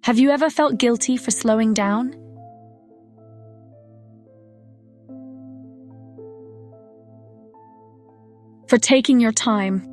Have you ever felt guilty for slowing down? For taking your time?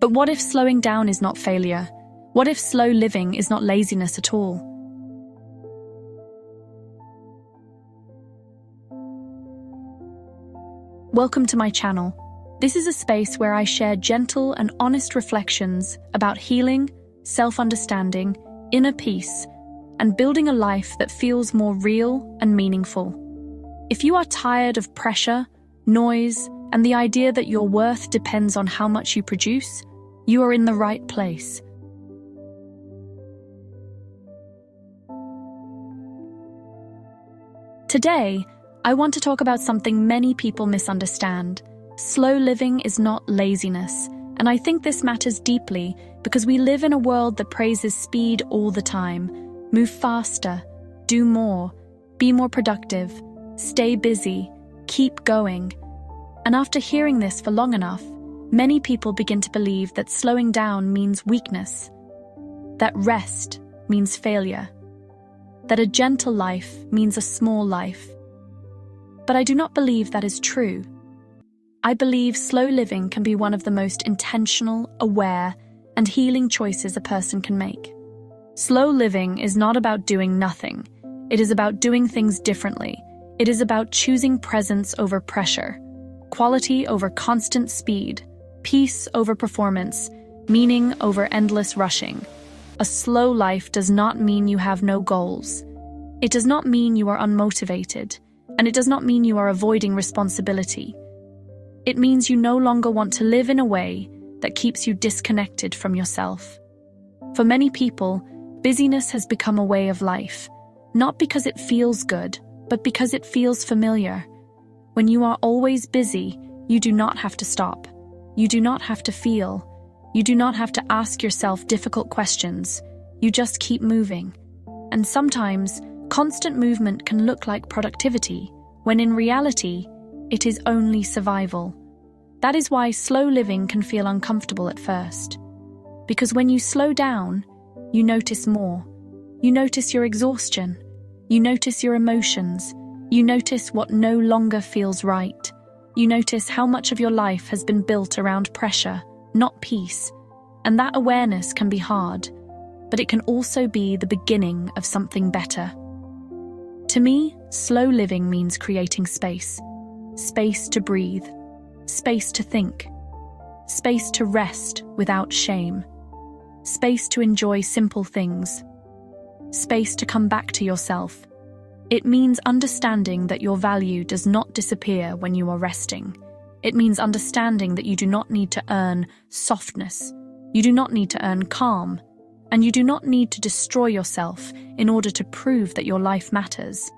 But what if slowing down is not failure? What if slow living is not laziness at all? Welcome to my channel. This is a space where I share gentle and honest reflections about healing, self-understanding, inner peace, and building a life that feels more real and meaningful. If you are tired of pressure, noise, and the idea that your worth depends on how much you produce, you are in the right place. Today, I want to talk about something many people misunderstand. Slow living is not laziness, and I think this matters deeply because we live in a world that praises speed all the time. Move faster, do more, be more productive, stay busy, keep going. And after hearing this for long enough, many people begin to believe that slowing down means weakness, that rest means failure, that a gentle life means a small life. But I do not believe that is true. I believe slow living can be one of the most intentional, aware, and healing choices a person can make. Slow living is not about doing nothing. It is about doing things differently. It is about choosing presence over pressure, quality over constant speed, peace over performance, meaning over endless rushing. A slow life does not mean you have no goals. It does not mean you are unmotivated, and it does not mean you are avoiding responsibility. It means you no longer want to live in a way that keeps you disconnected from yourself. For many people, busyness has become a way of life, not because it feels good, but because it feels familiar. When you are always busy, you do not have to stop. You do not have to feel. You do not have to ask yourself difficult questions. You just keep moving. And sometimes, constant movement can look like productivity, when in reality, it is only survival. That is why slow living can feel uncomfortable at first. Because when you slow down, you notice more. You notice your exhaustion. You notice your emotions. You notice what no longer feels right. You notice how much of your life has been built around pressure, not peace. And that awareness can be hard, but it can also be the beginning of something better. To me, slow living means creating space. Space to breathe. Space to think. Space to rest without shame. Space to enjoy simple things. Space to come back to yourself. It means understanding that your value does not disappear when you are resting. It means understanding that you do not need to earn softness. You do not need to earn calm. And you do not need to destroy yourself in order to prove that your life matters.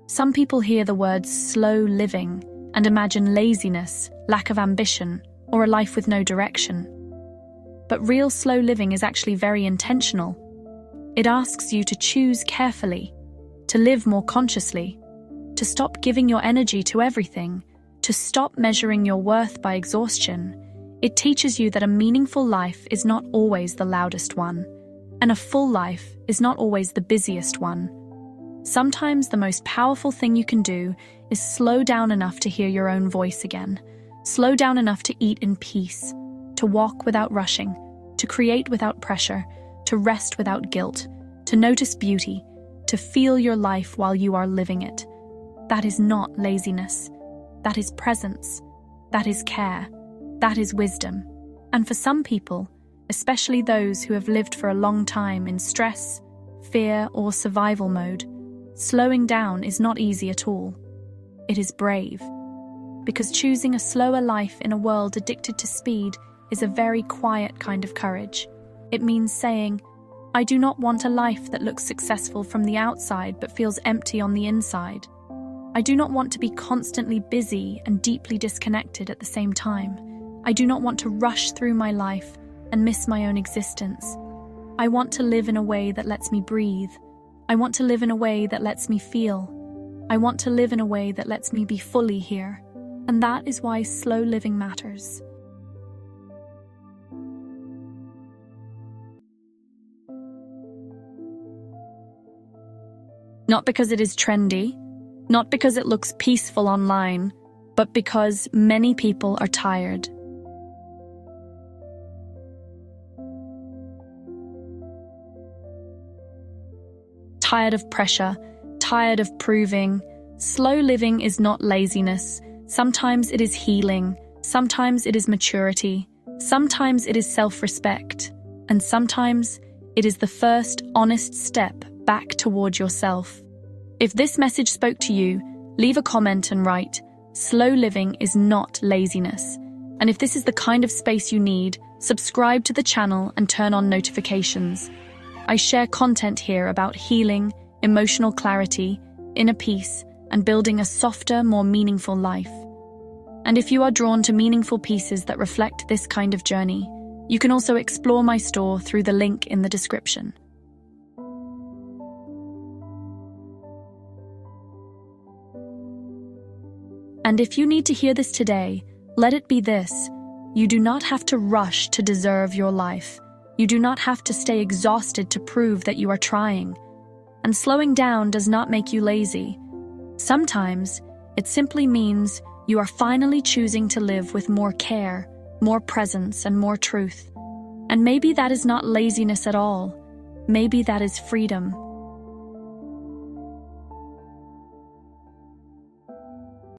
Some people hear the words slow living and imagine laziness, lack of ambition, or a life with no direction. But real slow living is actually very intentional. It asks you to choose carefully, to live more consciously, to stop giving your energy to everything, to stop measuring your worth by exhaustion. It teaches you that a meaningful life is not always the loudest one, and a full life is not always the busiest one. Sometimes the most powerful thing you can do is slow down enough to hear your own voice again, slow down enough to eat in peace, to walk without rushing, to create without pressure, to rest without guilt, to notice beauty, to feel your life while you are living it. That is not laziness. That is presence. That is care. That is wisdom. And for some people, especially those who have lived for a long time in stress, fear, or survival mode, slowing down is not easy at all. It is brave. Because choosing a slower life in a world addicted to speed is a very quiet kind of courage. It means saying, I do not want a life that looks successful from the outside but feels empty on the inside. I do not want to be constantly busy and deeply disconnected at the same time. I do not want to rush through my life and miss my own existence. I want to live in a way that lets me breathe. I want to live in a way that lets me feel. I want to live in a way that lets me be fully here. And that is why slow living matters. Not because it is trendy, not because it looks peaceful online, but because many people are tired. Tired of pressure, tired of proving. Slow living is not laziness. Sometimes it is healing. Sometimes it is maturity. Sometimes it is self-respect. And sometimes it is the first honest step back toward yourself. If this message spoke to you, leave a comment and write, "Slow living is not laziness." And if this is the kind of space you need, subscribe to the channel and turn on notifications. I share content here about healing, emotional clarity, inner peace, and building a softer, more meaningful life. And if you are drawn to meaningful pieces that reflect this kind of journey, you can also explore my store through the link in the description. And if you need to hear this today, let it be this: you do not have to rush to deserve your life. You do not have to stay exhausted to prove that you are trying. And slowing down does not make you lazy. Sometimes, it simply means you are finally choosing to live with more care, more presence, and more truth. And maybe that is not laziness at all. Maybe that is freedom.